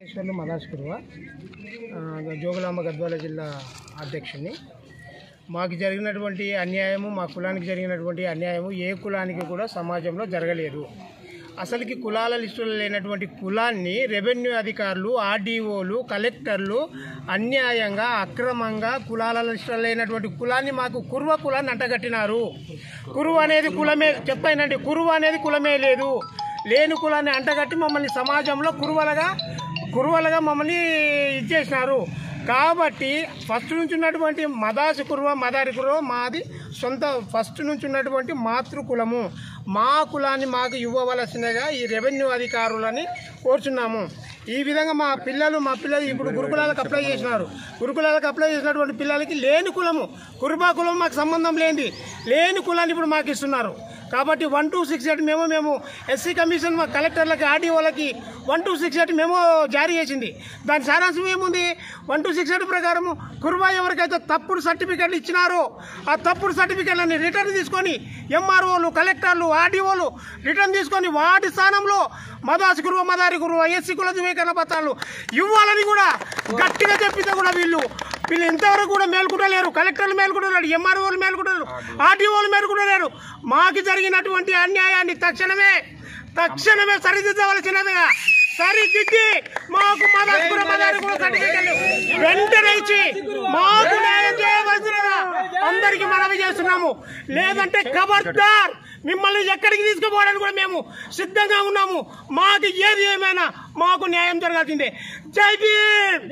ఈశ్వర్లు మదాస్ కురువ జోగులాంబ గద్వాల జిల్లా అధ్యక్షుని. మాకు జరిగినటువంటి అన్యాయము, మా కులానికి జరిగినటువంటి అన్యాయము ఏ కులానికి కూడా సమాజంలో జరగలేదు. అసలుకి కులాల లిస్టులో లేనటువంటి కులాన్ని రెవెన్యూ అధికారులు, ఆర్డీఓలు, కలెక్టర్లు అన్యాయంగా అక్రమంగా కులాల లిస్టులో లేనటువంటి కులాన్ని మాకు కురువ కులాన్ని అంటగట్టినారు. కురువ అనేది కులమే చెప్పానండి, కురువ అనేది కులమే లేదు. లేని కులాన్ని అంటగట్టి మమ్మల్ని సమాజంలో కురువలుగా మమ్మల్ని ఇచ్చేసినారు. కాబట్టి ఫస్ట్ నుంచి ఉన్నటువంటి మదాసి కురువ, మదారి కురువ మాది సొంత ఫస్ట్ నుంచి ఉన్నటువంటి మాతృకులము. మా కులాన్ని మాకు ఇవ్వవలసిందిగా ఈ రెవెన్యూ అధికారులని కోరుచున్నాము. ఈ విధంగా మా పిల్లలు ఇప్పుడు గురుకులాలకు అప్లై చేసినారు. గురుకులాలకు అప్లై చేసినటువంటి పిల్లలకి లేని కులము, కురుబా కులం మాకు సంబంధం లేని కులాన్ని ఇప్పుడు మాకు ఇస్తున్నారు. కాబట్టి 1268 మేము ఎస్సీ కమిషన్ మా కలెక్టర్లకి, ఆర్డీఓలకి 1268 మేము జారీ చేసింది. దాని సారాంశం ఏముంది? 1268 ప్రకారము కురుబా ఎవరికైతే తప్పుడు సర్టిఫికెట్లు ఇచ్చినారో ఆ తప్పుడు సర్టిఫికెట్లని రిటర్న్ తీసుకొని ఎంఆర్ఓలు, కలెక్టర్లు, ఆర్డీఓలు రిటర్న్ తీసుకొని వాటి స్థానంలో మదాసి కురువ, మదారి కురువ, ఎస్సీ కుల ధృవీకరణ పత్రాలు ఇవ్వాలని కూడా గట్టిగా చెప్పితే కూడా వీళ్ళు ఇంతవరకు కూడా మేల్కుంటలేరు. కలెక్టర్లు మేల్కుంటున్నారు, ఎంఆర్ఓలు మేల్కుంటున్నారు, ఆర్డీఓలు మేల్కుంటలేరు. మాకు జరిగినటువంటి అన్యాయాన్ని తక్షణమే సరిదిద్దవలసినదిగా సరిదిద్ది మాకు సర్టిఫికెట్లు వెంటనే ఇచ్చి మాకు న్యాయం చేయవలసినగా అందరికీ మనవి చేస్తున్నాము. లేదంటే ఖబర్దార్ మిమ్మల్ని ఎక్కడికి తీసుకుపోవడానికి కూడా మేము సిద్ధంగా ఉన్నాము. మాకు ఏది ఏమైనా మాకు న్యాయం జరగాల్సిందే. జై భీమ్.